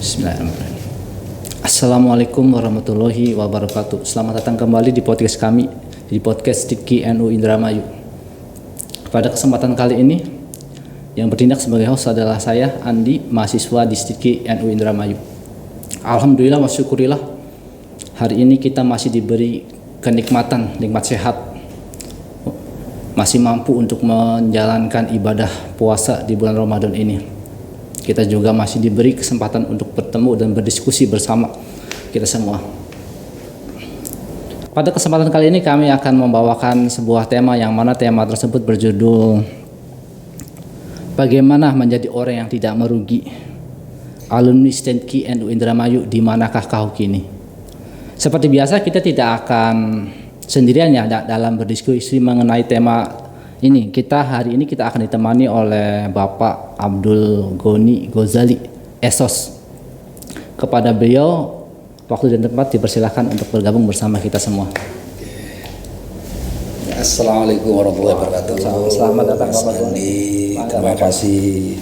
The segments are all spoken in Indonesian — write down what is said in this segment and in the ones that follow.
Bismillahirrahmanirrahim. Assalamualaikum warahmatullahi wabarakatuh. Selamat datang kembali di podcast kami, di podcast Sidki NU Indramayu. Pada kesempatan kali ini, yang bertindak sebagai host adalah saya, Andi, mahasiswa di Sidki NU Indramayu. Alhamdulillah wa syukurillah, hari ini kita masih diberi kenikmatan, nikmat sehat, masih mampu untuk menjalankan ibadah puasa di bulan Ramadan ini. Kita juga masih diberi kesempatan untuk bertemu dan berdiskusi bersama kita semua. Pada kesempatan kali ini kami akan membawakan sebuah tema yang mana tema tersebut berjudul Bagaimana menjadi orang yang tidak merugi. Alumni Sidki NU Indramayu, di manakah kau kini? Seperti biasa kita tidak akan sendirian ya dalam berdiskusi mengenai tema ini. Hari ini kita akan ditemani oleh Bapak Abdul Goni Ghazali, Esos. Kepada beliau, waktu dan tempat dipersilakan untuk bergabung bersama kita semua. Assalamualaikum warahmatullahi wabarakatuh. Selamat datang Bapak Goni. Terima kasih.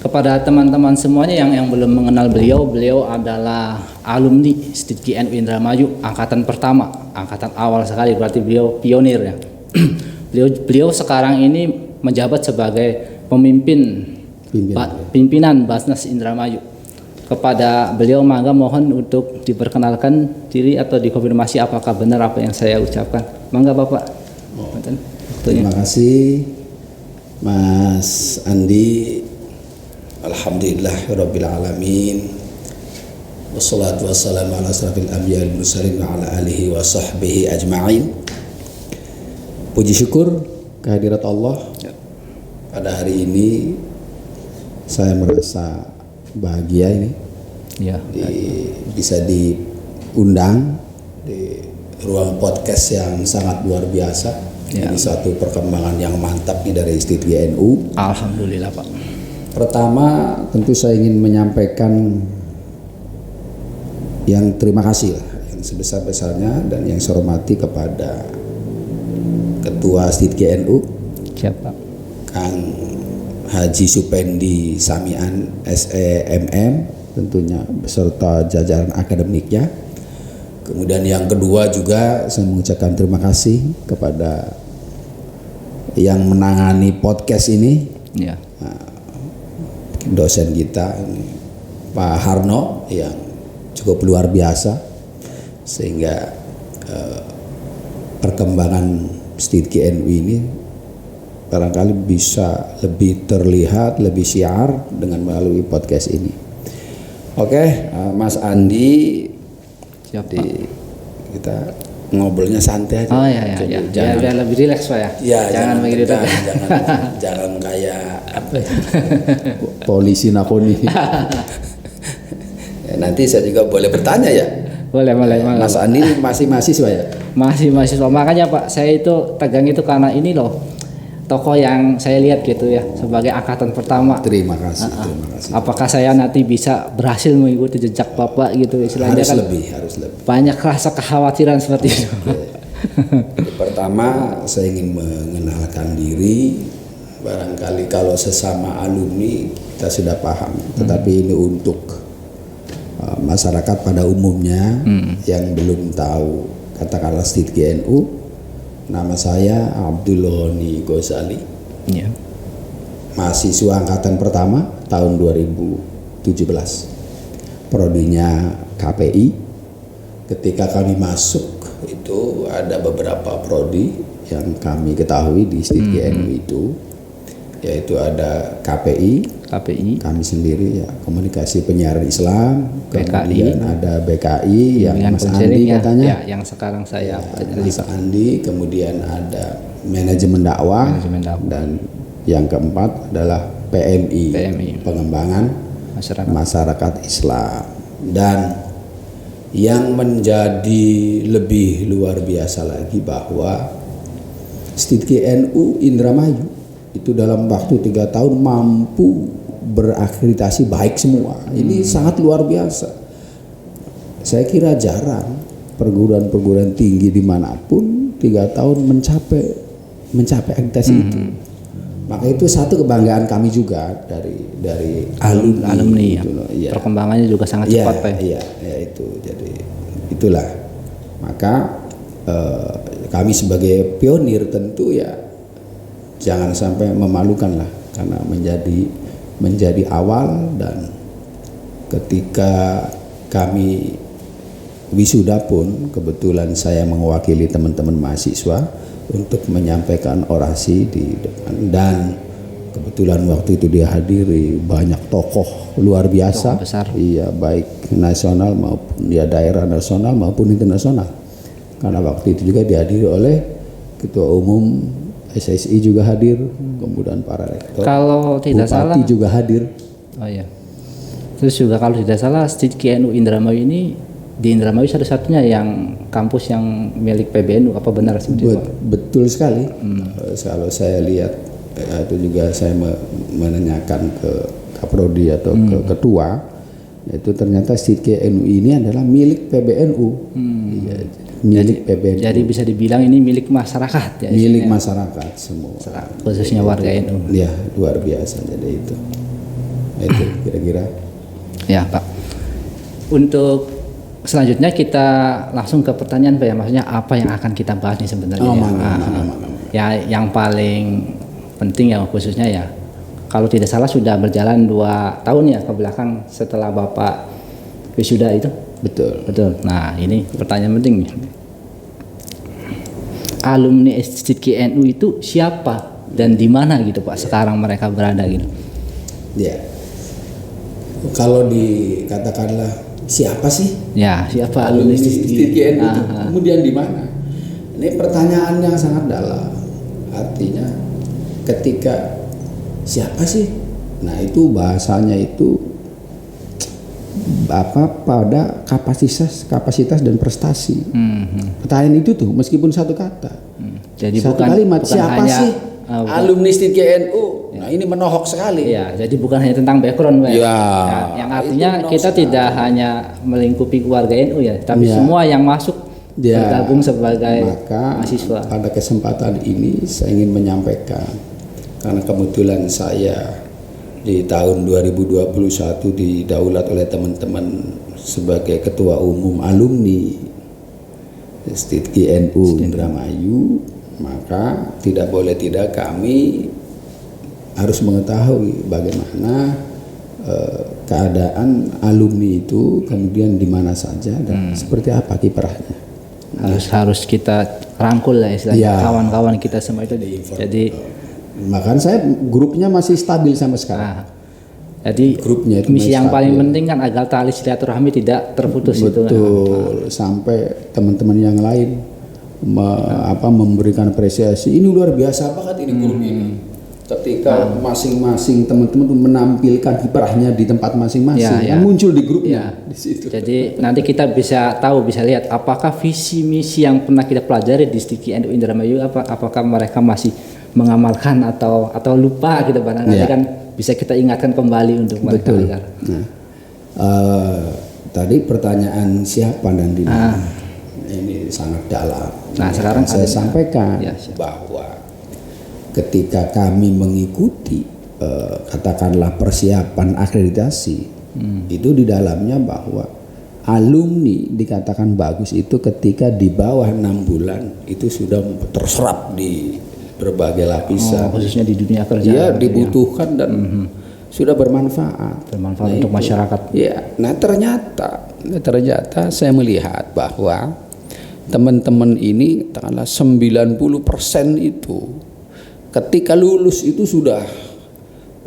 Kepada teman-teman semuanya yang belum mengenal beliau adalah alumni Sidki NU Indramayu angkatan pertama, angkatan awal sekali, berarti beliau pionir ya. Beliau sekarang ini menjabat sebagai pimpinan Basnas Indramayu. Kepada beliau mangga mohon untuk diperkenalkan diri atau dikonfirmasi apakah benar apa yang saya ucapkan. Mangga Bapak. Terima kasih Mas Andi. Alhamdulillahirabbil alamin. Wassalatu wassalamu ala asrofil anbiya'i wal mursalin wa ala alihi wa sahbihi ajma'in. Puji syukur kehadirat Allah. Pada hari ini saya merasa bahagia ini bisa diundang di ruang podcast yang sangat luar biasa. Ini suatu perkembangan yang mantap nih dari Sidki NU. Alhamdulillah Pak. Pertama tentu saya ingin menyampaikan yang terima kasih lah, yang sebesar-besarnya dan yang saya hormati kepada Ketua Sidki NU, siapa? Kang Haji Supendi Samian SEMM, tentunya beserta jajaran akademiknya. Kemudian yang kedua juga saya mengucapkan terima kasih kepada yang menangani podcast ini, dosen kita Pak Harno yang cukup luar biasa, sehingga perkembangan Sidki NU ini barangkali bisa lebih terlihat, lebih syiar dengan melalui podcast ini. Oke, Mas Andi, kita ngobrolnya santai aja. Oh iya. Biar lebih rileks Pak ya. Jangan begitu. Jangan kayak apa ya? Polisi nakoni. Nanti saya juga boleh bertanya ya. Boleh. Mas Andi masih mahasiswa ya? Masih mahasiswa. Makanya Pak, saya itu tegang itu karena ini loh, tokoh yang saya lihat gitu ya, sebagai angkatan pertama. Terima kasih. Apakah saya nanti bisa berhasil mengikuti jejak Bapak gitu istilahnya? Harus kan lebih. Banyak rasa kekhawatiran seperti itu. Pertama saya ingin mengenalkan diri. Barangkali kalau sesama alumni kita sudah paham, tetapi ini untuk masyarakat pada umumnya yang belum tahu, katakanlah Sidki NU. Nama saya Abdul Goni Ghazali, mahasiswa angkatan pertama tahun 2017, prodinya KPI. Ketika kami masuk itu ada beberapa prodi yang kami ketahui di Sidki NU itu, yaitu ada KPI, kami sendiri ya, komunikasi penyiaran Islam, kemudian ada BKI yang Mas Andi katanya, yang sekarang saya Mas Andi, kemudian ada manajemen dakwah, dan yang keempat adalah PMI, pengembangan masyarakat Islam. Dan yang menjadi lebih luar biasa lagi bahwa Sidki NU Indramayu itu dalam waktu 3 tahun mampu berakreditasi baik semua. Ini sangat luar biasa. Saya kira jarang perguruan-perguruan tinggi dimanapun 3 tahun mencapai akreditasi itu. Maka itu satu kebanggaan kami juga dari alumni ya. gitu loh. Ya. Perkembangannya juga sangat Iya, cepat Pak. Iya, ya itu. Jadi itulah. Maka kami sebagai pionir tentu ya jangan sampai memalukan lah, karena menjadi awal. Dan ketika kami wisuda pun kebetulan saya mewakili teman-teman mahasiswa untuk menyampaikan orasi di depan, dan kebetulan waktu itu dihadiri banyak tokoh luar biasa, Tokoh besar. iya, baik nasional maupun ya daerah nasional maupun internasional. Karena waktu itu juga dihadiri oleh Ketua Umum SSI juga hadir, kemudian para rektor, Kalau tidak bupati salah, juga hadir. oh iya. Terus juga kalau tidak salah STIKI NU Indramayu ini di Indramayu satu-satunya yang kampus yang milik PBNU, apa benar seperti itu? Betul sekali. Kalau saya lihat itu juga saya menanyakan ke Kaprodi atau ke ketua, itu ternyata STIKI NU ini adalah milik PBNU. Iya, milik PBNU. Jadi bisa dibilang ini milik masyarakat ya. Milik isinya. masyarakat semua. Khususnya warga NU. Ya, luar biasa. Jadi itu. Itu kira-kira. Ya Pak. Untuk selanjutnya kita langsung ke pertanyaan Pak ya. Maksudnya apa yang akan kita bahas nih sebenarnya? Ya yang paling penting ya khususnya ya. Kalau tidak salah sudah berjalan 2 tahun ya ke belakang setelah Bapak wisuda itu. Betul. Betul. Nah ini pertanyaan penting nih. Alumni STIKI NU itu siapa dan di mana gitu Pak? Sekarang mereka berada gitu. Ya. Kalau dikatakanlah siapa sih? Ya siapa alumni STIKI NU itu? Kemudian di mana? Ini pertanyaan yang sangat dalam. Artinya ketika siapa sih? Nah itu bahasanya itu pada kapasitas dan prestasi. Pertanyaan itu tuh meskipun satu kata, jadi satu bukan kalimat, siapa hanya, sih alumni STIKI NU? Nah ini menohok sekali. Ya, jadi bukan hanya tentang background, Pak. Ya, Yang artinya kita tidak hanya melingkupi keluarga NU ya, tapi semua yang masuk bergabung sebagai mahasiswa. Pada kesempatan ini saya ingin menyampaikan, karena kebetulan saya di tahun 2021 didaulat oleh teman-teman sebagai ketua umum alumni STIKI NU Indramayu, maka tidak boleh tidak kami harus mengetahui bagaimana keadaan alumni itu, kemudian di mana saja dan seperti apa kiprahnya. Harus kita rangkul lah istilahnya kawan-kawan kita semua itu. Jadi makanya saya grupnya masih stabil sampai sekarang. Jadi grupnya itu misi yang paling penting kan agar tali silaturahmi tidak terputus. Betul. Sampai teman-teman yang lain memberikan apresiasi. Ini luar biasa banget ini grup ini. Ketika masing-masing teman-teman menampilkan kiprahnya di tempat masing-masing, yang muncul di grupnya di situ. Jadi nanti kita bisa lihat apakah visi misi yang pernah kita pelajari di STIKI NU Indramayu apakah mereka masih mengamalkan atau lupa gitu barangkali kan bisa kita ingatkan kembali untuk mereka. Betul. Nah, tadi pertanyaan siapa dan di mana ini sangat dalam. Nah sekarang saya sampaikan bahwa ketika kami mengikuti katakanlah persiapan akreditasi, itu di dalamnya bahwa alumni dikatakan bagus itu ketika di bawah 6 bulan itu sudah terserap di berbagai lapisan, khususnya di dunia kerja. Ya dibutuhkan dan sudah bermanfaat untuk masyarakat. Ya, nah ternyata saya melihat bahwa teman-teman ini katakanlah 90% itu ketika lulus itu sudah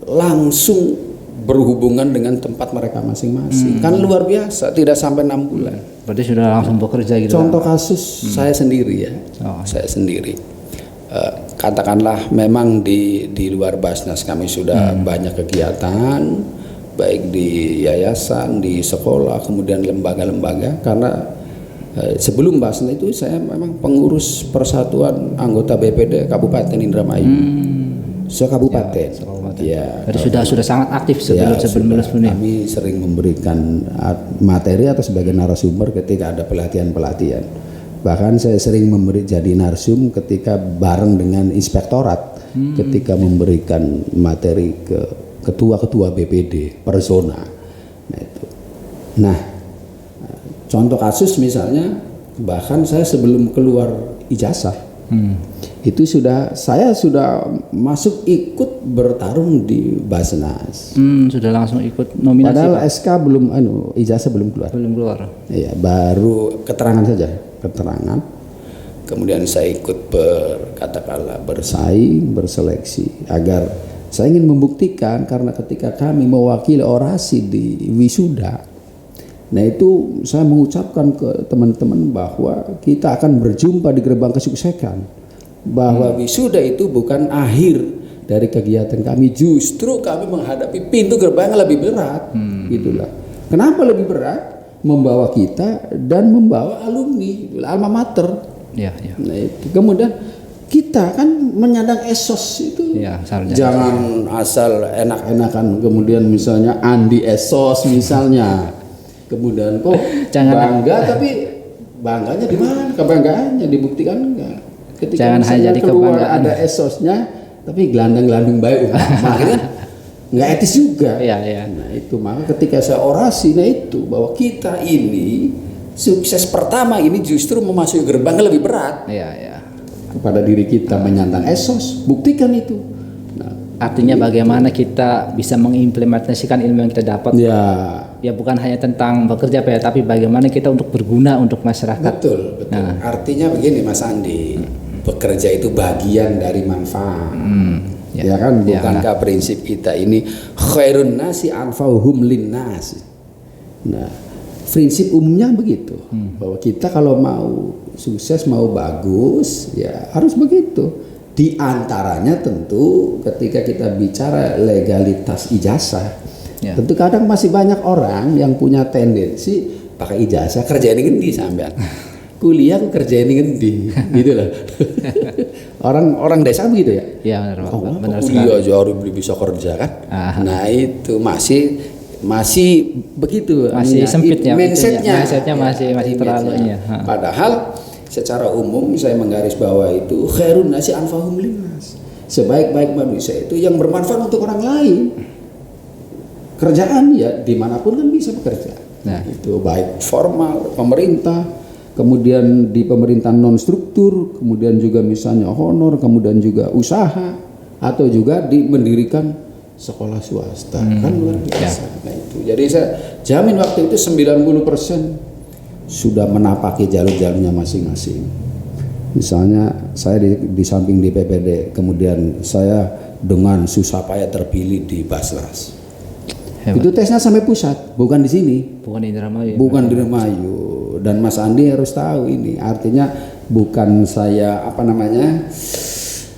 langsung berhubungan dengan tempat mereka masing-masing. Kan luar biasa, tidak sampai 6 bulan. Berarti sudah langsung bekerja gitu. Contoh kasus saya sendiri ya. Saya sendiri. Katakanlah memang di luar Basnas kami sudah banyak kegiatan, baik di yayasan, di sekolah, kemudian lembaga-lembaga. Karena sebelum Basnas itu saya memang pengurus persatuan anggota BPD Kabupaten Indramayu. Kabupaten. Ya, jadi sudah sangat aktif sebelum ini. Kami sering memberikan materi atau sebagai narasumber ketika ada pelatihan-pelatihan. Bahkan saya sering jadi narsum ketika bareng dengan inspektorat ketika memberikan materi ke ketua-ketua BPD per zona. Nah itu. Nah, contoh kasus misalnya, bahkan saya sebelum keluar ijazah, itu saya sudah masuk ikut bertarung di Basnas. Sudah langsung ikut nominasi. Padahal Pak? SK belum, ijazah belum keluar. Belum keluar. Iya, baru keterangan saja, keterangan. Kemudian saya ikut katakanlah bersaing, berseleksi agar saya ingin membuktikan, karena ketika kami mewakili orasi di wisuda, nah itu saya mengucapkan ke teman-teman bahwa kita akan berjumpa di gerbang kesuksesan, bahwa wisuda itu bukan akhir dari kegiatan kami, justru kami menghadapi pintu gerbang yang lebih berat, gitulah. Kenapa lebih berat? Membawa kita dan membawa alumni, alma mater. Ya. Nah itu kemudian kita kan menyandang esos itu, Ya, jangan asal enak-enakan kemudian misalnya Andi esos misalnya, kemudian kok bangga, tapi bangganya di mana? Kebanggaannya dibuktikan enggak? Ketika jangan hanya jadi keluar kebanggaan. ada esosnya, tapi gelandang-gelandang baik akhirnya nggak etis juga. Iya. Nah itu, maka ketika saya orasi, nah itu bahwa kita ini sukses pertama ini justru memasuki gerbang lebih berat. Iya. Kepada diri kita menyandang esos, buktikan itu. Nah, Artinya bagaimana kita bisa mengimplementasikan ilmu yang kita dapat. Ya bukan hanya tentang bekerja Pak ya, tapi bagaimana kita untuk berguna untuk masyarakat. Betul. Nah. Artinya begini Mas Andi, bekerja itu bagian dari manfaat. Ya kan, bukankah prinsip kita ini khairun nasi anfa'uhum linnas. Nah, prinsip umumnya begitu, bahwa kita kalau mau sukses, mau bagus, ya harus begitu. Di antaranya tentu ketika kita bicara legalitas ijazah, tentu kadang masih banyak orang yang punya tendensi pakai ijazah kerjain ngendi sampean. Kuliah aku kerjain ngendi, gitu loh. Orang desa begitu ya. Iya benar Pak. Benar sekali. Kuliah aja harus bisa kerja kan. Nah itu masih begitu, masih sempit ya, mindsetnya masih terlalu ya. Padahal secara umum saya menggarisbawahi itu khairun nasi anfa'uhum linnas, sebaik-baik manusia itu yang bermanfaat untuk orang lain. Kerjaan ya dimanapun kan bisa bekerja. Nah itu baik formal pemerintah, kemudian di pemerintahan non struktur, kemudian juga misalnya honor, kemudian juga usaha, atau juga mendirikan sekolah swasta, kan luar biasa. Nah itu, jadi saya jamin waktu itu 90% sudah menapaki jalur-jalurnya masing-masing. Misalnya saya di samping di PPD, kemudian saya dengan susah payah terpilih di Basnas. Itu tesnya sampai pusat, bukan di sini. Bukan di Indramayu. Bukan di Indramayu. Dan Mas Andi harus tahu ini, artinya bukan saya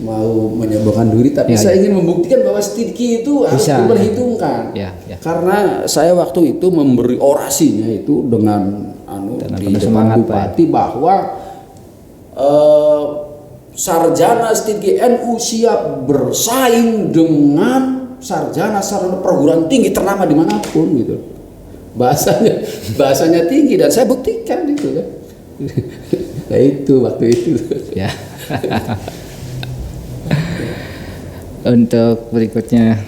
mau menyembuhkan diri, tapi saya ingin membuktikan bahwa Stidki itu harus diperhitungkan. Karena saya waktu itu memberi orasinya itu dengan di depan bupati bahwa sarjana Stidki NU siap bersaing dengan sarjana perguruan tinggi ternama dimanapun gitu. Bahasanya tinggi dan saya buktikan itu kan. Nah itu waktu itu. Ya. Untuk berikutnya,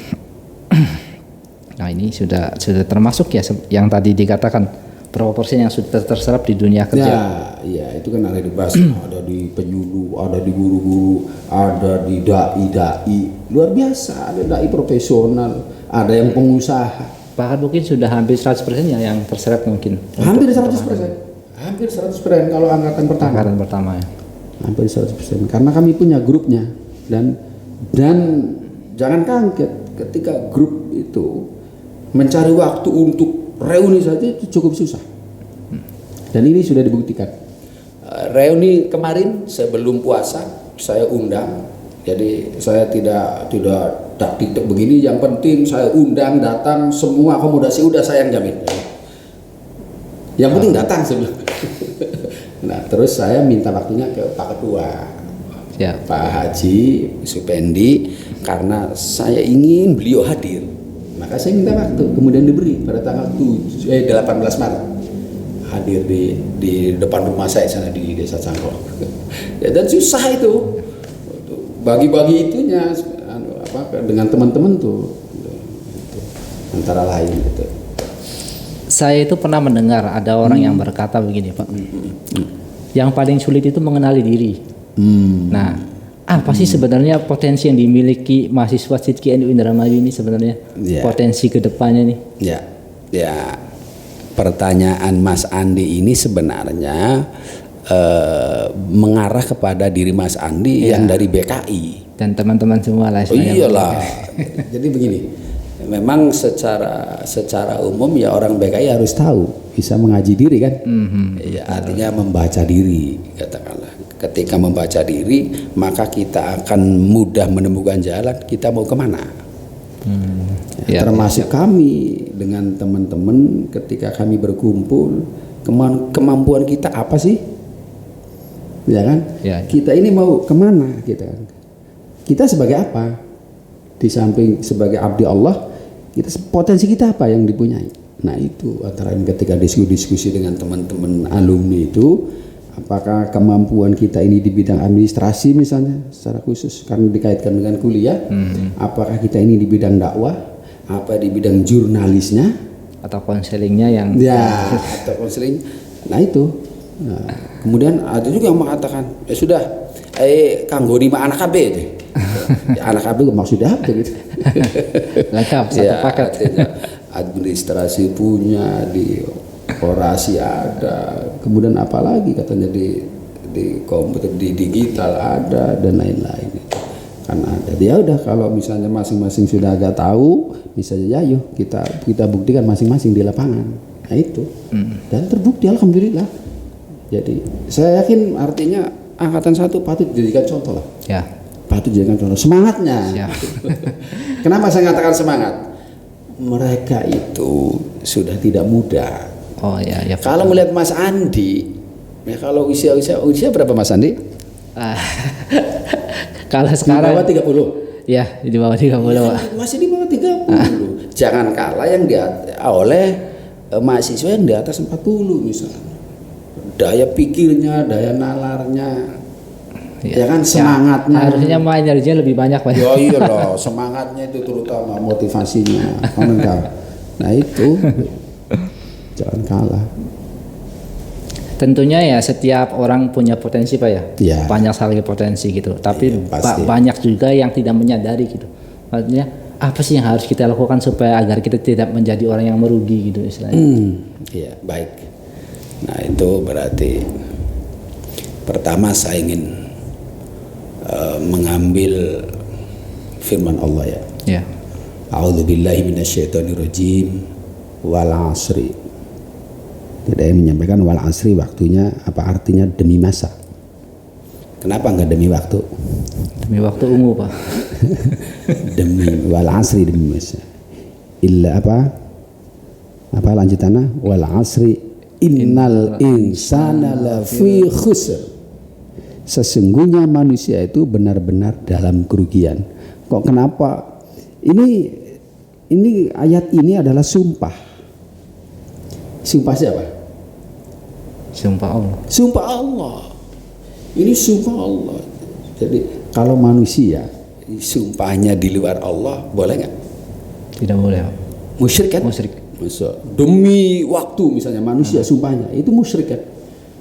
nah ini sudah termasuk ya yang tadi dikatakan berapa persen yang sudah terserap di dunia kerja. Ya itu kan ada di Basnas, ada di penyuluh, ada di guru-guru, ada di dai luar biasa, ada dai profesional, ada yang pengusaha. Bahkan mungkin sudah hampir 100% ya yang terserap mungkin. Hampir 100%. Hampir 100% kalau angkatan pertama. Angkatan pertama ya. Hampir 100%. Karena kami punya grupnya dan jangan kaget ketika grup itu mencari waktu untuk reuni saja itu cukup susah. Dan ini sudah dibuktikan. Reuni kemarin sebelum puasa saya undang. Jadi saya tidak begini, yang penting saya undang, datang, semua akomodasi udah saya yang jamin. Yang penting datang sebelum. Nah, terus saya minta waktunya ke Pak Ketua. Pak Haji Supendi, karena saya ingin beliau hadir, maka saya minta waktu, kemudian diberi pada tanggal 18 Maret hadir di depan rumah saya sana di Desa Cangkok. Dan susah itu bagi-bagi itunya dengan teman-teman tuh gitu. Antara lain gitu. Saya itu pernah mendengar ada orang yang berkata begini, Pak. Yang paling sulit itu mengenali diri. Nah, apa sih sebenarnya potensi yang dimiliki mahasiswa Sidki NU Indramayu ini sebenarnya? Potensi kedepannya nih? Ya, pertanyaan Mas Andi ini sebenarnya mengarah kepada diri Mas Andi yang dari BKI dan teman-teman semua lah. Iyalah. Jadi begini. Memang secara umum ya orang BKI harus tahu, bisa mengaji diri kan, ya, artinya membaca diri, katakanlah. Ketika membaca diri, maka kita akan mudah menemukan jalan kita mau kemana. Termasuk kami dengan teman-teman ketika kami berkumpul, kemampuan kita apa sih, ya kan? Kita ini mau kemana kita sebagai apa? Di samping sebagai abdi Allah, potensi kita apa yang dipunyai. Nah itu antara ketika diskusi dengan teman-teman alumni itu, apakah kemampuan kita ini di bidang administrasi misalnya secara khusus karena dikaitkan dengan kuliah, apakah kita ini di bidang dakwah, apa di bidang jurnalisnya atau konselingnya yang atau konseling. Nah itu. Nah, kemudian ada juga yang mengatakan ya sudah kanggo 5 anak KB itu. Ya, anak KB maksudnya apa gitu? Lengkap satu paket. Administrasi punya, di orasi ada, kemudian apalagi katanya di komputer, di digital ada dan lain-lain. Kan ada. Ya udah kalau misalnya masing-masing sudah agak tahu, misalnya yuk kita buktikan masing-masing di lapangan. Nah itu. Dan terbukti alhamdulillah. Jadi saya yakin artinya angkatan 1 patut dijadikan contoh lah. Ya. Patut dijadikan contoh semangatnya. Kenapa saya katakan semangat? Mereka itu sudah tidak muda. Oh ya. Kalau melihat Mas Andi, ya kalau usia berapa Mas Andi? Kalau sekarang di bawah 30. Ya, di bawah 30, Pak. Masih di bawah 30. Jangan kalah yang oleh mahasiswa yang di atas 40 misalnya. Daya pikirnya, daya nalarnya, ya kan, semangatnya. Harusnya energinya lebih banyak, Pak. Ya iyalah, semangatnya itu terutama motivasinya. Nah itu jangan kalah. Tentunya ya setiap orang punya potensi, Pak ya. Banyak sekali potensi gitu. Tapi banyak juga yang tidak menyadari gitu. Maksudnya apa sih yang harus kita lakukan supaya agar kita tidak menjadi orang yang merugi gitu istilahnya. Iya, baik. Nah itu berarti pertama saya ingin mengambil firman Allah ya. A'udzubillahi minasyaitonirrajim wal 'asri. Tidak yang menyampaikan wal 'asri waktunya apa artinya demi masa. Kenapa enggak demi waktu? Demi waktu ungu, Pak. Demi wal 'asri demi masa. Illa apa lanjutannya? Wal 'asri innal insana lafi khusr. Sesungguhnya manusia itu benar-benar dalam kerugian. Kok kenapa? Ini ayat ini adalah sumpah. Sumpah siapa? Sumpah Allah. Sumpah Allah. Ini sumpah Allah. Jadi kalau manusia sumpahnya di luar Allah, boleh nggak? Tidak boleh, Pak. Musyrik kan? Musyrik. Demi waktu misalnya manusia sumpahnya itu musyrik kan?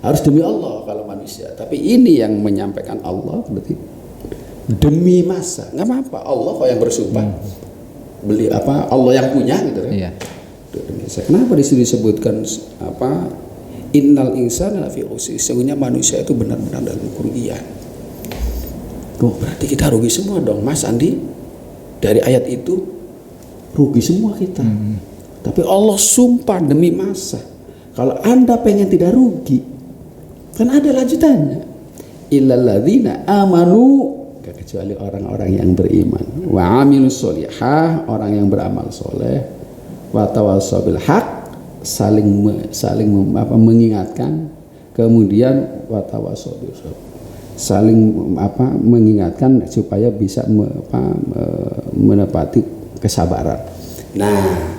Harus demi Allah kalau manusia. Tapi ini yang menyampaikan Allah berarti demi masa. Nggak apa-apa. Allah kok yang bersumpah. Allah yang punya gitu kan. Iya. Kenapa disebutkan innal insana lafi khusr. Sesungguhnya manusia itu benar-benar dalam kerugian. Berarti kita rugi semua dong, Mas Andi. Dari ayat itu rugi semua kita. Tapi Allah sumpah demi masa. Kalau Anda pengen tidak rugi, kan ada lanjutannya. Illal ladzina amanu, kecuali orang-orang yang beriman. Wa amilus sholihah, orang yang beramal soleh. Wa tawassaw bil haq, saling mengingatkan. Kemudian wa tawassaw bil sabr, saling mengingatkan supaya bisa menepati kesabaran. Nah,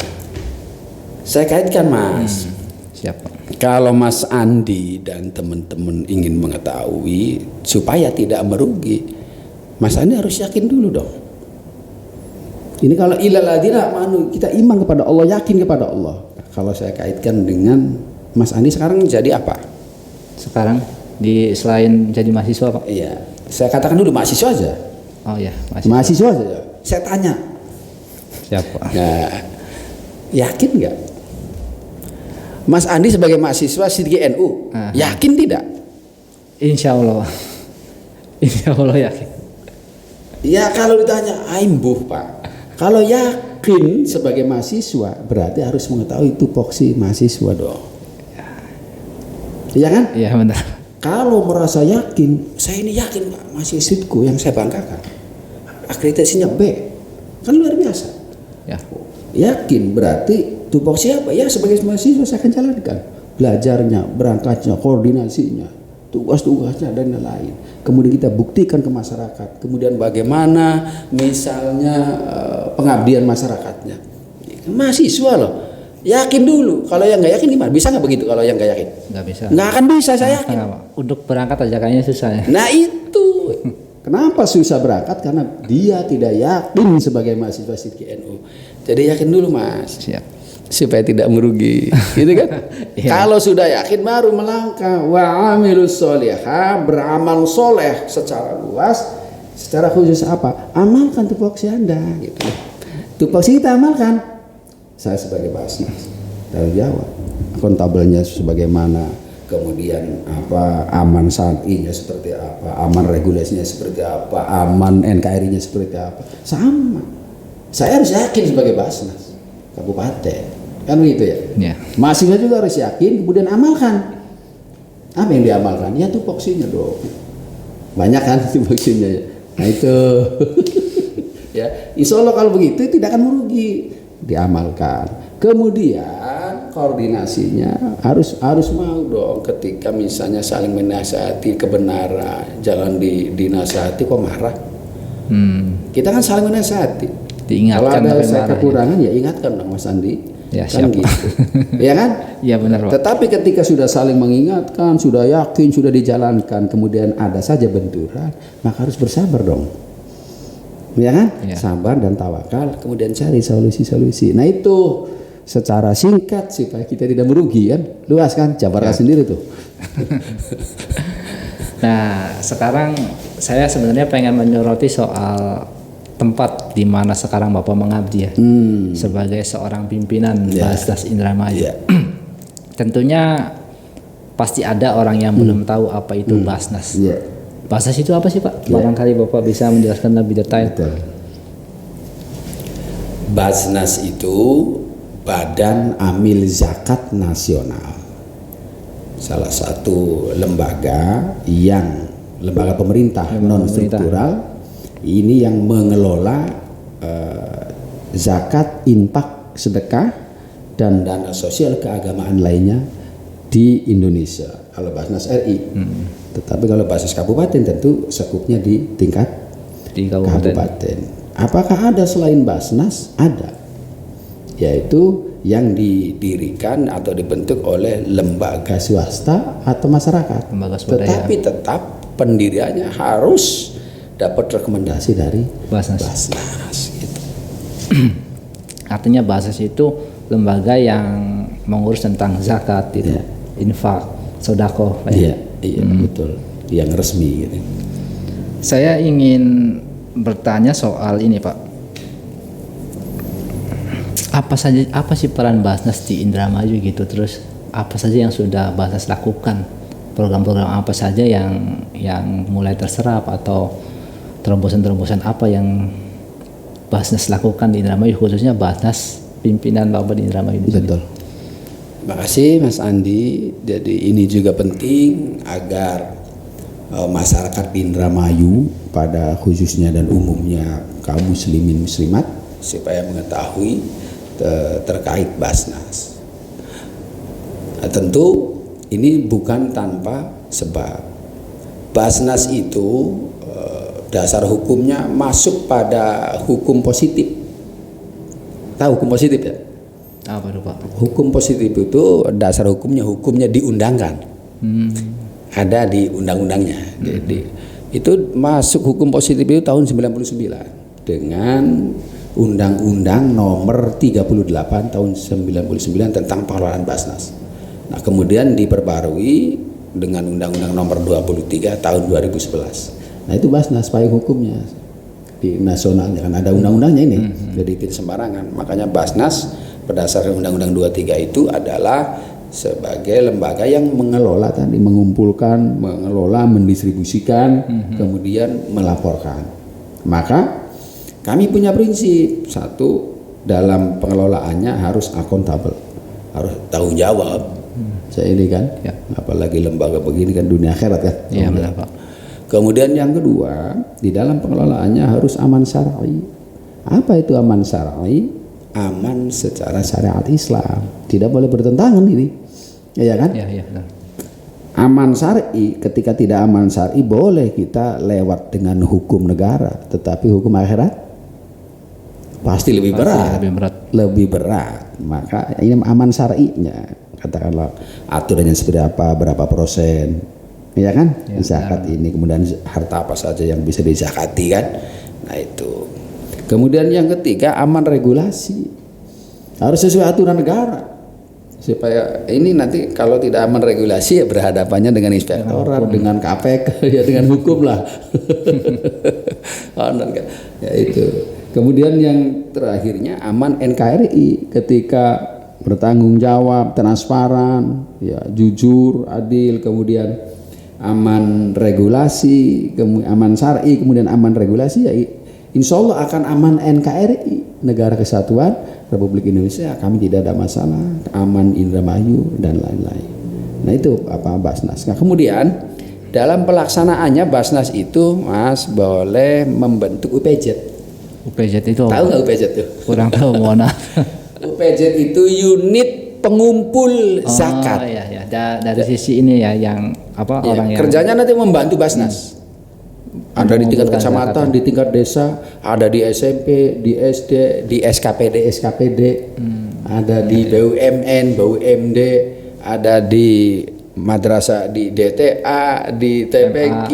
saya kaitkan Mas. Siapa? Kalau Mas Andi dan teman-teman ingin mengetahui supaya tidak merugi, Mas Andi harus yakin dulu dong. Ini kalau ilal ladina manu, kita iman kepada Allah, yakin kepada Allah. Kalau saya kaitkan dengan Mas Andi sekarang jadi apa? Sekarang selain jadi mahasiswa Pak? Iya, saya katakan dulu mahasiswa aja. Oh ya, mahasiswa aja. Saya tanya. Siapa? Nah, yakin nggak? Mas Andi sebagai mahasiswa Sidqi NU, yakin tidak? Insya Allah. Insya Allah yakin. Ya kalau ditanya, aimbuh Pak. Kalau yakin sebagai mahasiswa, berarti harus mengetahui tupoksi mahasiswa dong. Iya kan? Iya benar. Kalau merasa yakin, saya ini yakin Pak, mahasiswaku yang saya banggakan. Akreditasinya B, kan luar biasa. Ya. Yakin berarti tupoksi apa? Ya sebagai mahasiswa saya akan jalankan. Belajarnya, berangkatnya, koordinasinya, tugas-tugasnya dan lain-lain. Kemudian kita buktikan ke masyarakat. Kemudian bagaimana misalnya pengabdian masyarakatnya. Mahasiswa loh. Yakin dulu. Kalau yang nggak yakin gimana? Bisa nggak begitu kalau yang nggak yakin? Nggak bisa. Nggak akan bisa, saya yakin. Untuk berangkat aja kayaknya susah ya. Nah itu. Kenapa susah berangkat? Karena dia tidak yakin sebagai mahasiswa Sidqi NU. Jadi yakin dulu Mas. Siap. Supaya tidak merugi, gitu kan? Kalau sudah yakin baru melangkah. Wa amilus sholihah, beramal soleh secara luas, secara khusus apa? Amalkan tupoksi Anda, gitu. Tupoksi kita amalkan. Saya sebagai Basnas tanggung jawab, akuntabelnya sebagaimana, kemudian apa aman syar'inya seperti apa, aman regulasinya seperti apa, aman NKRI-nya seperti apa, sama. Saya harus yakin sebagai Basnas kabupaten. Kan begitu ya? Ya. Mahasiswa juga harus yakin, kemudian amalkan. Apa yang diamalkan? Ya tupoksinya dong. Banyak kan tupoksinya ya. Nah itu. Ya, insya Allah kalau begitu tidak akan merugi. Diamalkan. Kemudian koordinasinya harus mau dong. Ketika misalnya saling menasihati kebenaran, jangan dinasihati kok marah. Kita kan saling menasihati. Diingatkan. Kalau ada saya kekurangan ya ingatkan dong Mas Andi. Ya, kan siapa? gitu. Ya kan? Ya benar Pak. Tetapi ketika sudah saling mengingatkan, sudah yakin, sudah dijalankan, kemudian ada saja benturan, maka harus bersabar dong. Ya kan? Ya. Sabar dan tawakal, kemudian cari solusi-solusi. Nah itu secara singkat supaya kita tidak merugi kan. Luas kan? Jabarkan sendiri tuh. Nah, sekarang saya sebenarnya pengen menyoroti soal tempat di mana sekarang Bapak mengabdi ya, sebagai seorang pimpinan Basnas Indramayu. Tentunya pasti ada orang yang belum tahu apa itu Basnas. Basnas itu apa sih Pak? Barangkali Bapak bisa menjelaskan lebih detail. Betul. Basnas itu Badan Amil Zakat Nasional, salah satu lembaga pemerintah non struktural. Ini yang mengelola zakat, infak, sedekah, dan dana sosial keagamaan lainnya di Indonesia. Kalau Basnas RI, tetapi kalau Basnas Kabupaten tentu sekupnya di tingkat kabupaten. Apakah ada selain Basnas? Ada, yaitu yang didirikan atau dibentuk oleh lembaga swasta atau masyarakat. Tetapi tetap pendiriannya harus dapat rekomendasi dari Basnas gitu. Artinya Basnas itu lembaga yang mengurus tentang zakat gitu, infak, sedekah. Iya, betul. Yang resmi gitu. Saya ingin bertanya soal ini Pak. Apa sih peran Basnas di Indramayu gitu, terus apa saja yang sudah Basnas lakukan? Program-program apa saja yang mulai terserap atau terobosan-terobosan apa yang Basnas lakukan di Indramayu, khususnya Basnas pimpinan Bapak di Indramayu? Betul. Terima kasih Mas Andi. Jadi ini juga penting agar masyarakat di Indramayu pada khususnya dan umumnya kaum muslimin muslimat supaya mengetahui terkait Basnas. Nah, tentu ini bukan tanpa sebab. Basnas itu dasar hukumnya masuk pada hukum positif. Tahu hukum positif ya? Apa itu Pak? Hukum positif itu dasar hukumnya diundangkan. Ada di undang-undangnya. Jadi Itu masuk hukum positif itu tahun 99 dengan Undang-Undang nomor 38 tahun 99 tentang pengelolaan Basnas. Nah, kemudian diperbarui dengan Undang-Undang nomor 23 tahun 2011. Nah, itu Basnas payung hukumnya di nasionalnya kan ada undang-undangnya ini. Jadi tidak sembarangan. Makanya Basnas berdasarkan Undang-Undang 23 itu adalah sebagai lembaga yang mengelola tadi, mengumpulkan, mengelola, mendistribusikan, kemudian melaporkan. Maka kami punya prinsip, satu, dalam pengelolaannya harus akuntabel, harus tanggung jawab. Saya ini kan, apalagi lembaga begini kan dunia akhirat kan. Iya benar Pak. Kemudian yang kedua, di dalam pengelolaannya harus aman syar'i. Apa itu aman syar'i? Aman secara syariat Islam, tidak boleh bertentangan ini, ya kan? Iya benar. Aman syar'i, ketika tidak aman syar'i boleh kita lewat dengan hukum negara, tetapi hukum akhirat pasti lebih berat. Lebih berat. Maka ini aman syar'inya, katakanlah aturannya seperti apa, berapa persen, ya kan? Zakat ini, kemudian harta apa saja yang bisa dizakati kan? Nah itu. Kemudian yang ketiga, aman regulasi, harus sesuai aturan negara, supaya ini nanti kalau tidak aman regulasi ya berhadapannya dengan inspektorat, dengan KPK, ya dengan hukum lah. Ya itu. Kemudian yang terakhirnya aman NKRI, ketika bertanggung jawab, transparan, ya jujur, adil, kemudian aman regulasi, aman syar'i, kemudian aman regulasi, ya insya Allah akan aman NKRI, Negara Kesatuan Republik Indonesia. Kami tidak ada masalah, aman Indramayu dan lain-lain. Nah itu apa Basnas. Nah kemudian dalam pelaksanaannya Basnas itu Mas boleh membentuk UPZ. UPZ itu tahu nggak UPZ itu? Kurang tahu, mohon maaf. UPZ itu unit pengumpul zakat. Iya. Dari sisi ini ya yang apa ya, orang yang kerjanya nanti membantu Basnas. Ada di tingkat kecamatan, di tingkat desa, ada di SMP, di SD, di SKPD, ada di BUMN, BUMD, ada di madrasah, di DTA, di TPQ,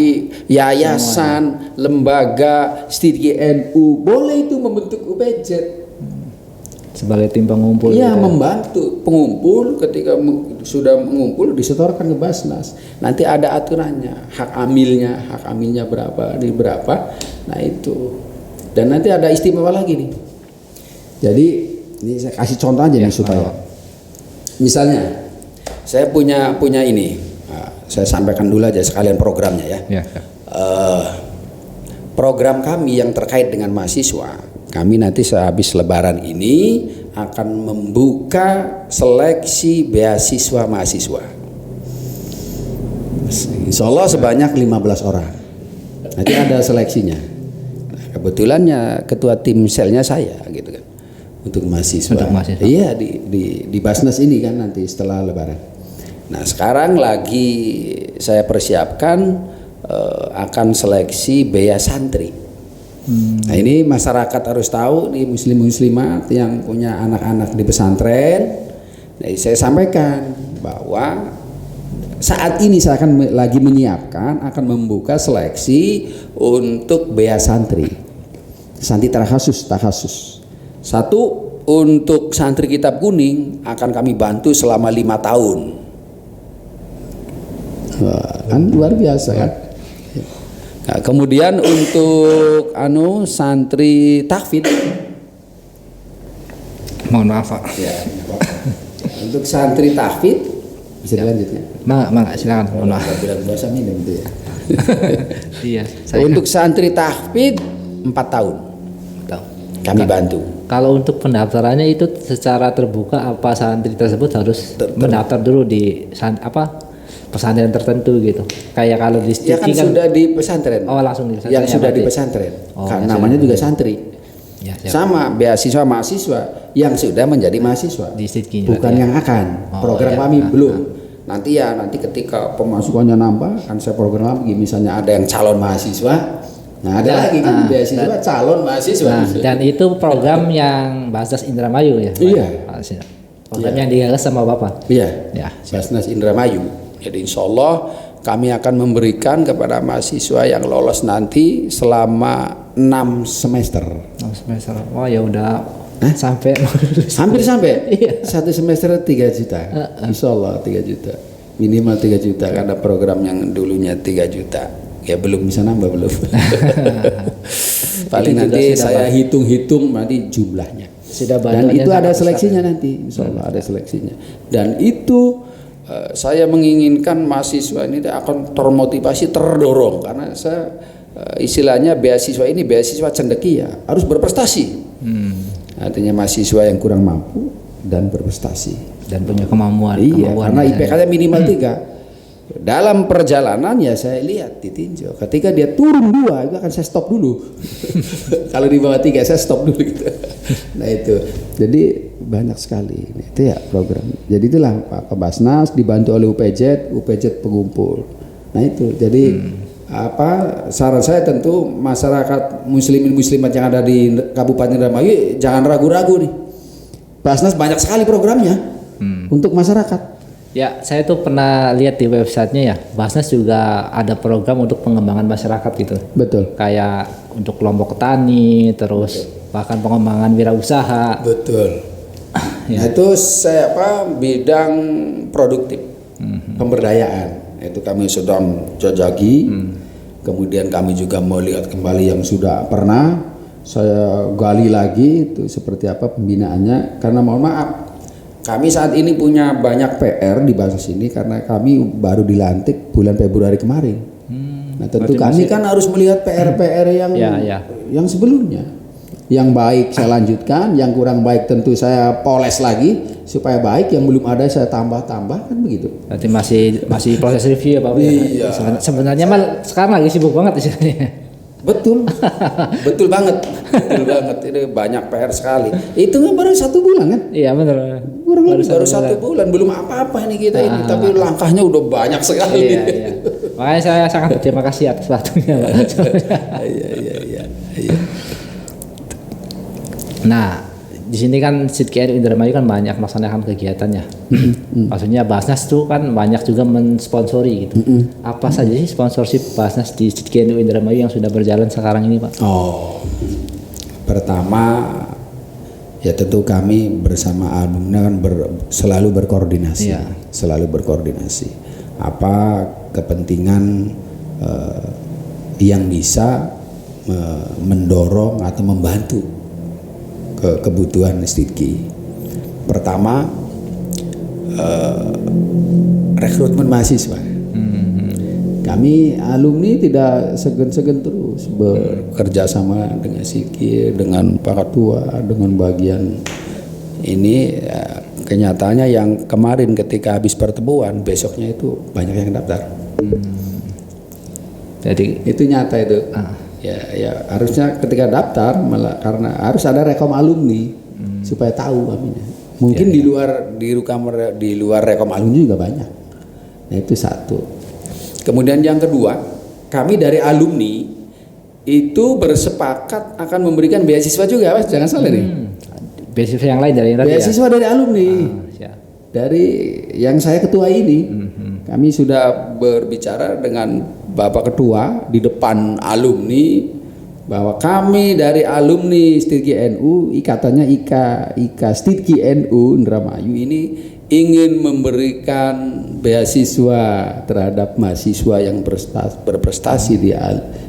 yayasan, lembaga, studi NU, boleh itu membentuk UPZ sebagai tim pengumpul. Iya, membantu pengumpul. Ketika sudah mengumpul disetorkan ke Basnas. Nanti ada aturannya, hak amilnya berapa, di berapa. Nah itu. Dan nanti ada istimewa lagi nih. Jadi ini saya kasih contoh aja nih supaya. Misalnya saya punya ini. Nah, saya sampaikan dulu aja sekalian programnya ya. Program kami yang terkait dengan mahasiswa. Kami nanti sehabis Lebaran ini akan membuka seleksi beasiswa mahasiswa. Insya Allah sebanyak 15 orang. Nanti ada seleksinya. Nah, kebetulannya ketua tim selnya saya gitu kan. Untuk mahasiswa. Iya di Basnas ini kan nanti setelah Lebaran. Nah sekarang lagi saya persiapkan akan seleksi bea santri. Nah ini masyarakat harus tahu nih, muslim-muslimat yang punya anak-anak di pesantren. Nah, saya sampaikan bahwa saat ini saya akan lagi menyiapkan, akan membuka seleksi untuk bea santri takhasus. Satu, untuk santri kitab kuning akan kami bantu selama 5 tahun. Wah, kan luar biasa kan. Nah, kemudian untuk santri tahfidz, mohon maaf Pak. Ya, untuk santri tahfidz bisa dilanjut ya? Silakan. Mohon maaf. Bulan puasa minum itu ya. Iya. Untuk santri tahfidz 4 tahun. Kami bantu. Kalau untuk pendaftarannya itu secara terbuka, apa santri tersebut harus mendaftar dulu di pesantren tertentu gitu. Kayak kalau di ya kan sudah di pesantren. Oh, langsung di pesantren. Yang sudah di pesantren. Karena namanya juga santri. Ya, sama beasiswa mahasiswa yang sudah menjadi mahasiswa. Di Sidki. Bukan yang akan. Program kami belum. Nanti ketika pemasukannya nambah kan saya program lagi, misalnya ada yang calon mahasiswa. Nah, ada lagi kan beasiswa calon mahasiswa. Nah, dan itu program yang Basnas Indramayu ya. Iya. Program yang digagas sama Bapak. Iya. Ya, Basnas Indramayu. Jadi insya Allah kami akan memberikan kepada mahasiswa yang lolos nanti selama 6 semester. 6 semester. Wah, ya udah sampai Hampir sampai. Iya. 1 semester 3 juta. Insya Allah 3 juta. Minimal 3 juta karena program yang dulunya 3 juta. Ya belum bisa nambah belum. Paling Itu nanti sudah saya hitung-hitung nanti jumlahnya. Sudah Dan bantuannya itu ada sangat seleksinya besar, ya. nanti, insya Allah ada seleksinya. Dan itu saya menginginkan mahasiswa ini akan termotivasi, terdorong karena saya istilahnya beasiswa ini beasiswa cendekia, harus berprestasi. Artinya mahasiswa yang kurang mampu dan berprestasi. Dan punya kemampuan. Iya, karena ya. IPK-nya minimal 3. Dalam perjalanan ya saya lihat ditinjau. Ketika dia turun 2 itu akan saya stop dulu. Kalau di bawah 3 saya stop dulu gitu. Nah itu. Jadi banyak sekali. Itu ya program. Jadi itulah Pak Kabasnas dibantu oleh UPJ pengumpul. Nah itu. Jadi saran saya tentu masyarakat muslimin muslimat yang ada di Kabupaten Indramayu jangan ragu-ragu nih. Basnas banyak sekali programnya untuk masyarakat. Ya, saya tuh pernah lihat di websitenya ya, Basnas juga ada program untuk pengembangan masyarakat gitu. Betul. Kayak untuk kelompok petani, terus bahkan pengembangan wirausaha. Betul. Ya. Nah, itu bidang produktif, pemberdayaan. Itu kami sedang jajaki. Kemudian kami juga mau lihat kembali yang sudah pernah saya gali lagi itu seperti apa pembinaannya. Karena mohon maaf, kami saat ini punya banyak PR di Basnas ini karena kami baru dilantik bulan Februari kemarin. Nah tentu kami kan harus melihat PR-PR yang sebelumnya. Yang baik saya lanjutkan, yang kurang baik tentu saya poles lagi supaya baik. Yang belum ada saya tambah-tambah kan begitu. Berarti masih proses review ya Pak. Iya. Sebenarnya mal sekarang lagi sibuk banget istilahnya. Betul, betul banget. Ini banyak PR sekali. Itu kan baru 1 bulan kan? Iya benar. Baru 1 bulan, belum apa-apa ini kita ini, tapi langkahnya udah banyak sekali. Iya. Makanya saya sangat berterima kasih atas waktunya, Pak. Iya. Nah, di sini kan SIDKI Indramayu kan banyak melaksanakan kegiatannya. Maksudnya Basnas tuh kan banyak juga mensponsori gitu. Apa saja sih sponsorship Basnas di SIDKI Indramayu yang sudah berjalan sekarang ini, Pak? Oh, pertama ya tentu kami bersama alumni kan selalu berkoordinasi, Iya. selalu berkoordinasi. Apa kepentingan yang bisa mendorong atau membantu kebutuhan SIDKI. Pertama rekrutmen mahasiswa. Kami alumni tidak segan-segan terus bekerja sama dengan SIDKI, dengan Pak Ketua, dengan bagian ini. Kenyataannya yang kemarin ketika habis pertemuan, besoknya itu banyak yang daftar. Jadi Itu nyata itu. Ya harusnya ketika daftar malah karena harus ada rekom alumni supaya tahu kaminya. Mungkin di luar rekom alumni juga banyak. Nah itu satu. Kemudian yang kedua, kami dari alumni itu bersepakat akan memberikan beasiswa juga, Mas. Jangan salah nih. beasiswa yang lain dari yang tadi Beasiswa dari alumni. siap. Dari yang saya ketua ini, kami sudah berbicara dengan Bapak Ketua di depan alumni bahwa kami dari alumni STIDKI NU, ikatannya IKA STIDKI NU Indramayu ini ingin memberikan beasiswa terhadap mahasiswa yang berprestasi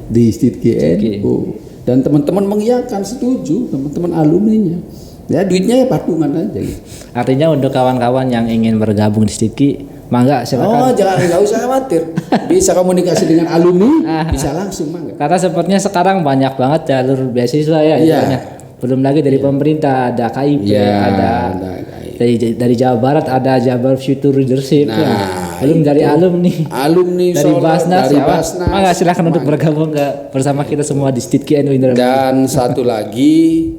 di STIDKI NU, dan teman-teman mengiyakan, setuju, teman-teman alumninya. Ya duitnya ya patungan aja gitu. Artinya untuk kawan-kawan yang ingin bergabung di STIDKI, mangga silakan. Nggak usah khawatir. Bisa komunikasi dengan alumni, bisa langsung mangga. Karena sepertinya sekarang banyak banget jalur beasiswa ya. Iya. Belum lagi dari pemerintah ada KIP, ada dari Jawa Barat ada Jabar Future Leadership. Belum dari alumni dari Solo, Basnas dari ya, Pak. Basnas. Mangga silakan untuk bergabung bersama kita semua di STIDKI NU Indramayu. Dan satu lagi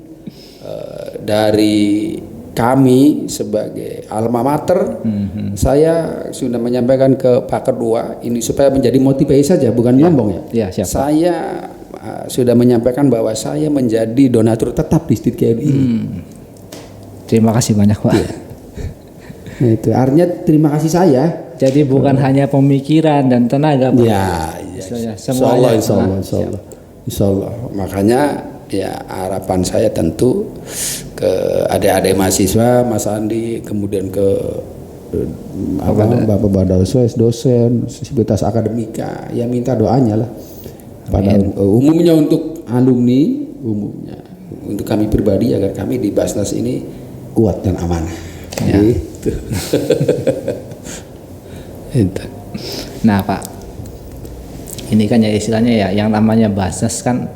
dari kami sebagai alma mater, saya sudah menyampaikan ke Pak Ketua ini supaya menjadi motivasi saja, bukan nyombong ya. Ya, siap, Pak. Saya sudah menyampaikan bahwa saya menjadi donatur tetap di STIDKI ini. Terima kasih banyak, Pak. Nah itu artinya terima kasih saya Jadi bukan hanya pemikiran dan tenaga, Pak. Ya, Istilahnya, insya Allah. Makanya ya harapan saya tentu ke adik-adik mahasiswa, Mas Andi, kemudian ke Bapak Badausos, dosen, sivitas akademika, ya minta doanya lah. Pada umumnya untuk alumni, umumnya untuk kami pribadi agar kami di Basnas ini kuat dan amanah. Ya. Gitu. Nah, Pak, ini kan ya istilahnya ya yang namanya Basnas kan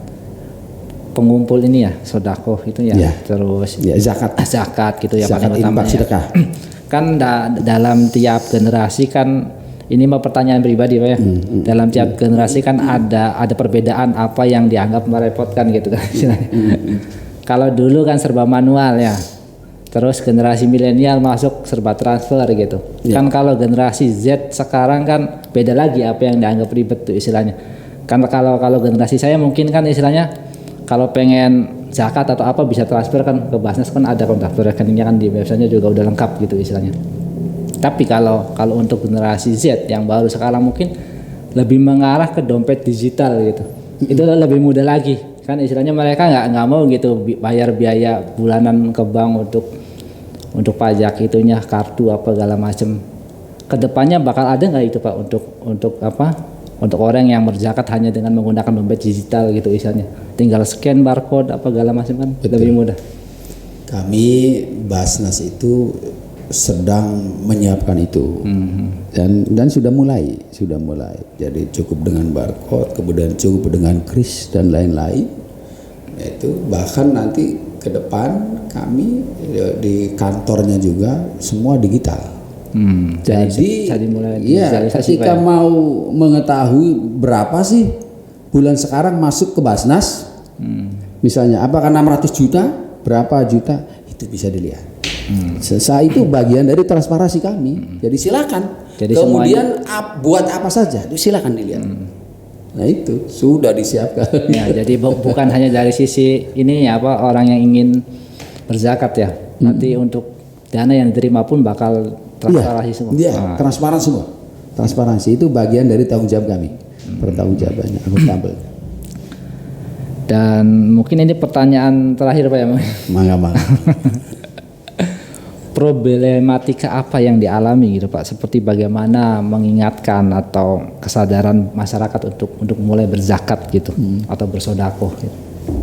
pengumpul ini ya, sodakoh itu ya, terus ya zakat gitu ya, zakat, paling utama ya. Kan dalam tiap generasi kan, ini mau pertanyaan pribadi, Pak ya. Dalam tiap generasi kan ada perbedaan apa yang dianggap merepotkan gitu kan. Kalau dulu kan serba manual ya. Terus generasi milenial masuk serba transfer gitu. Kan kalau generasi Z sekarang kan beda lagi apa yang dianggap ribet tuh istilahnya. Kan kalau generasi saya mungkin kan istilahnya kalau pengen zakat atau apa bisa transfer kan ke Basnas, kan ada kontak rekeningnya kan di websitenya juga udah lengkap gitu istilahnya. Tapi kalau untuk generasi Z yang baru sekarang mungkin lebih mengarah ke dompet digital gitu. Itu lebih mudah lagi. Kan istilahnya mereka nggak mau gitu bayar biaya bulanan ke bank untuk pajak itunya, kartu apa segala macam. Kedepannya bakal ada nggak itu, Pak, untuk apa? Untuk orang yang berzakat hanya dengan menggunakan dompet digital gitu istilahnya. Tinggal scan barcode apa segala macam kan. Betul. Lebih mudah. Kami Basnas itu sedang menyiapkan itu. Dan sudah mulai. Jadi cukup dengan barcode, kemudian cukup dengan kris dan lain-lain. Itu bahkan nanti ke depan kami di kantornya juga semua digital. Jadi ya, ketika mau mengetahui berapa sih bulan sekarang masuk ke Basnas, misalnya apakah 600 juta, berapa juta, itu bisa dilihat. Itu bagian dari transparansi kami. Jadi silakan. Jadi kemudian buat apa saja, itu silakan dilihat. Nah itu sudah disiapkan. Ya, jadi bukan hanya dari sisi ini ya, apa orang yang ingin berzakat ya. Nanti untuk dana yang diterima pun bakal transparansi semua. Iya, transparan semua. Transparansi itu bagian dari tanggung jawab kami. Pertanggungjawabannya akuntabel. Dan mungkin ini pertanyaan terakhir, Pak ya. Mangga. Problematika apa yang dialami gitu, Pak? Seperti bagaimana mengingatkan atau kesadaran masyarakat untuk mulai berzakat gitu atau bersodakoh gitu.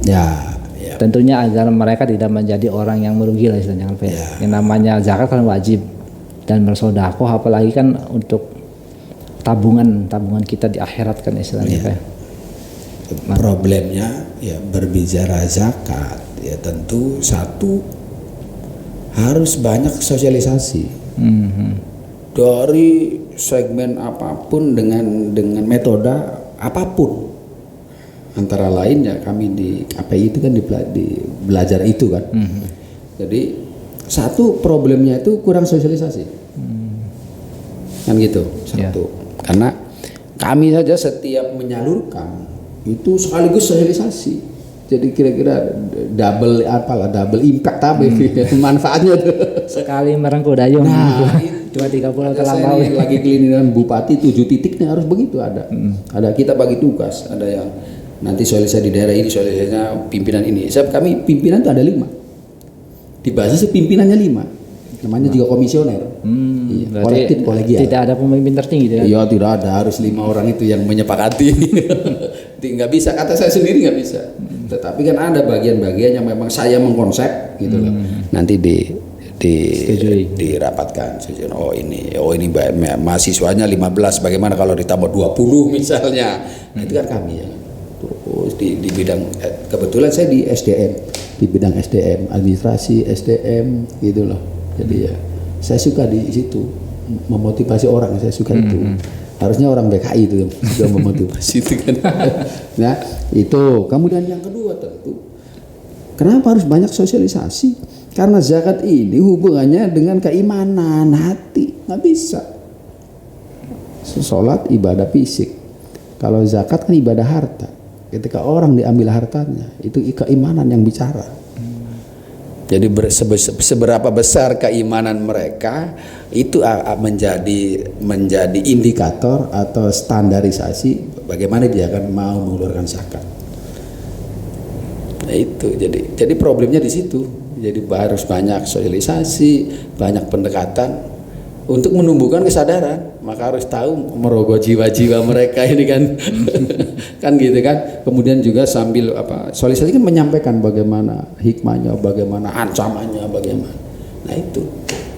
Ya. Tentunya agar mereka tidak menjadi orang yang merugi lah istilahnya, Pak. Yang namanya zakat kan wajib. Dan bersodakoh apalagi kan untuk tabungan kita di akhirat kan istilahnya. Problemnya ya berbicara zakat ya tentu satu harus banyak sosialisasi dari segmen apapun dengan metode apapun. Antara lain ya kami di KPI itu kan di belajar itu kan. Jadi satu problemnya itu kurang sosialisasi. Kan gitu satu. Karena kami saja setiap menyalurkan itu sekaligus sosialisasi. Jadi kira-kira double impact manfaatnya sekali merengkuh dayung. Nah, 2-3 bulan terlampau. Lagi keliling bupati 7 titiknya harus begitu ada. Ada kita bagi tugas, ada yang nanti sosialisasi di daerah ini, sosialisasinya pimpinan ini. Kami pimpinan itu ada 5. Di base pimpinannya 5. Namanya juga komisioner. Kolektif kolegial. Tidak ada pemimpin tertinggi. Iya, tidak ada, harus 5 orang itu yang menyepakati. Nggak bisa, kata saya sendiri nggak bisa. Tetapi kan ada bagian-bagian yang memang saya mengkonsep gitu loh. Nanti dirapatkan. Oh ini mahasiswanya 15, bagaimana kalau ditambah 20 misalnya. Nah, itu kan kami ya. Terus di bidang kebetulan saya di SDM, di bidang SDM, administrasi SDM gitu loh. Jadi ya saya suka di situ memotivasi orang, saya suka itu. Harusnya orang BKI itu yang suka memotivasi itu kan. Nah itu. Kemudian yang kedua tentu, kenapa harus banyak sosialisasi? Karena zakat ini hubungannya dengan keimanan hati, nggak bisa. Sholat ibadah fisik, kalau zakat kan ibadah harta. Ketika orang diambil hartanya, itu keimanan yang bicara. Jadi seberapa besar keimanan mereka itu menjadi indikator atau standarisasi bagaimana dia akan mau mengeluarkan zakat. Nah itu jadi problemnya di situ. Jadi harus banyak sosialisasi, banyak pendekatan untuk menumbuhkan kesadaran. Maka harus tahu merogoh jiwa-jiwa mereka ini kan. Kan gitu kan. Kemudian juga sambil sosialisasi kan menyampaikan bagaimana hikmahnya, bagaimana ancamannya, bagaimana. Nah itu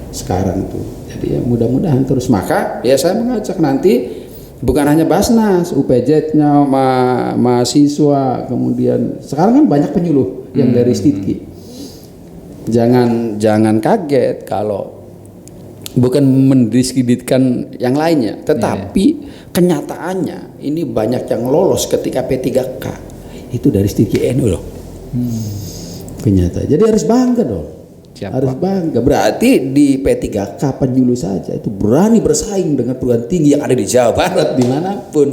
sekarang tuh. Jadi ya mudah-mudahan terus. Maka ya saya mengajak nanti bukan hanya Basnas, UPJ-nya, mahasiswa, kemudian sekarang kan banyak penyuluh yang dari Stidki. Jangan kaget kalau bukan mendiskreditkan yang lainnya, tetapi kenyataannya ini banyak yang lolos ketika P3K itu dari Stidki NU loh. Kenyataan. Jadi harus bangga dong. Harus bangga. Berarti di P3K penyuluh saja itu berani bersaing dengan perguruan tinggi yang ada di Jawa Barat dimanapun.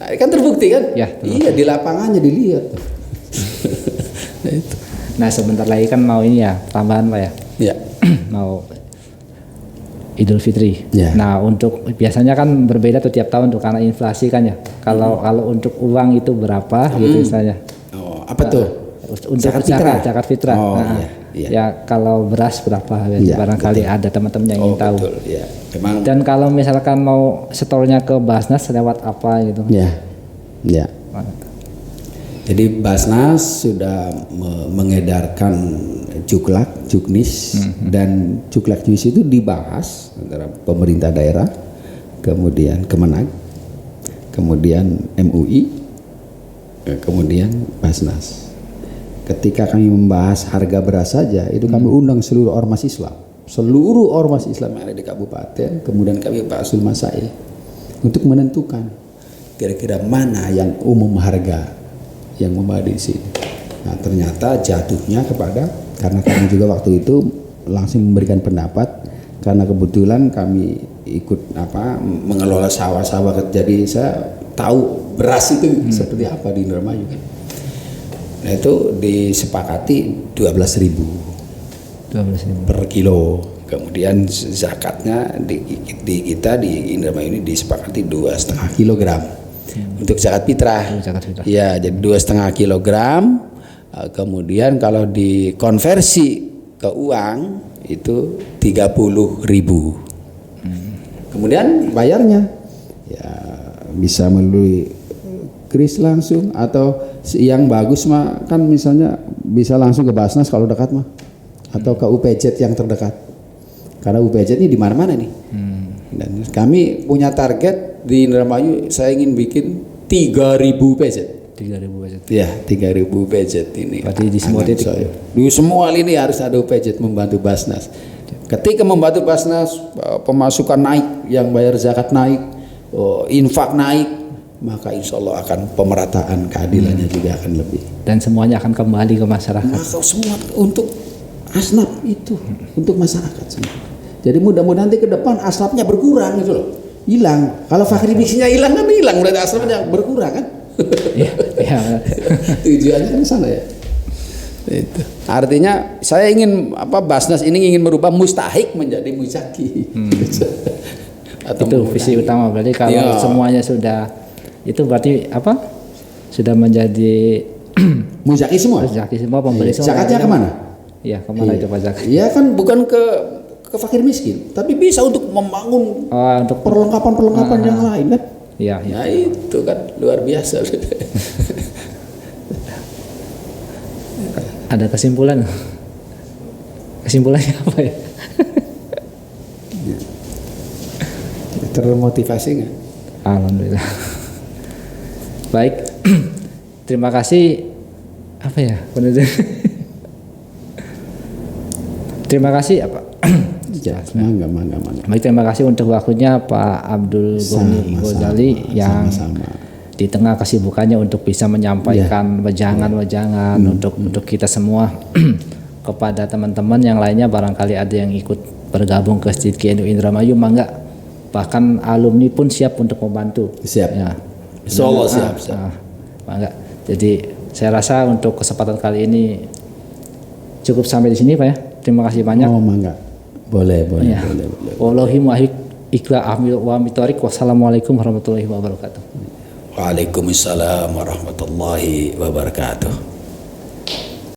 Nah, kan terbukti kan? Ya, iya, di lapangannya dilihat. Nah, itu. Nah sebentar lagi kan mau ini ya tambahan Pak ya. Ya. Mau Idul Fitri. Ya. Nah untuk biasanya kan berbeda tuh tiap tahun tuh karena inflasi kan ya. Kalau untuk uang itu berapa gitu misalnya. Oh apa tuh? Untuk zakat fitrah. Oh, nah, iya. Ya kalau beras berapa? Ya, barangkali betul. ada teman-teman yang ingin tahu. Betul. Ya. Memang. Dan kalau misalkan mau setornya ke Basnas lewat apa gitu? Ya. Ya. Jadi Basnas sudah mengedarkan juknis dan juknis itu dibahas antara pemerintah daerah, kemudian Kemenag, kemudian MUI, kemudian Basnas. Ketika kami membahas harga beras saja itu kami undang seluruh ormas Islam yang ada di kabupaten, kemudian kami bahas masail untuk menentukan kira-kira mana yang umum harga yang membadi di sini. Nah ternyata jatuhnya karena kami juga waktu itu langsung memberikan pendapat karena kebetulan kami ikut mengelola sawah-sawah, jadi saya tahu beras itu seperti apa di Indramayu. Nah itu disepakati 12.000 per kilo. Kemudian zakatnya di Indramayu ini disepakati 2,5 kilogram. Untuk zakat fitrah, ya jadi 2,5 kilogram. Kemudian kalau dikonversi ke uang itu 30.000. Kemudian bayarnya ya bisa melalui kris langsung atau yang bagus mah kan misalnya bisa langsung ke Basnas kalau dekat mah atau ke UPJ yang terdekat. Karena UPJ ini di mana-mana nih. Dan kami punya target di Indramayu, saya ingin bikin 3.000 PZ. 3.000 PZ. Ya, 3.000 PZ ini. Berarti di semua titik. Di semua lini harus ada PZ membantu Basnas. Ketika membantu Basnas, pemasukan naik, yang bayar zakat naik, infak naik, maka insya Allah akan pemerataan keadilannya juga akan lebih. Dan semuanya akan kembali ke masyarakat. Maka semua untuk asnaf itu, untuk masyarakat semua. Jadi mudah-mudahan nanti ke depan asnafnya berkurang gitu loh. Hilang. Kalau fakir miskinnya hilang kan hilang, berarti asnafnya berkurang kan? Iya. Tujuannya kan sana ya. Itu. Artinya saya ingin Basnas ini ingin merubah mustahik menjadi muzaki. Itu visi utama, berarti kalau semuanya sudah itu berarti sudah menjadi muzaki semua. Muzaki semua, pemberi semua. Zakatnya kemana? Iya, kemana itu Pak zakat? Iya kan bukan ke fakir miskin, tapi bisa untuk membangun untuk perlengkapan yang lain kan? Iya. Nah itu kan luar biasa. Ada kesimpulan? Kesimpulannya apa ya? Termotivasi nggak? Alhamdulillah. Baik, terima kasih. Apa ya? Terima kasih Ya, mangga. Baik, terima kasih untuk waktunya Pak Abdul Ghani Ghazali yang di tengah kesibukannya untuk bisa menyampaikan wejangan-wejangan untuk kita semua. Kepada teman-teman yang lainnya barangkali ada yang ikut bergabung ke Stidki NU Indramayu, mangga. Bahkan alumni pun siap untuk membantu. Siap. Ya. Insyaallah siap. Mangga. Jadi saya rasa untuk kesempatan kali ini cukup sampai di sini Pak ya. Terima kasih banyak. Oh, mangga. Boleh. Ya. Wallahi muwaffiq ila aqwamit thoriq. Wassalamualaikum warahmatullahi wabarakatuh. Waalaikumsalam warahmatullahi wabarakatuh.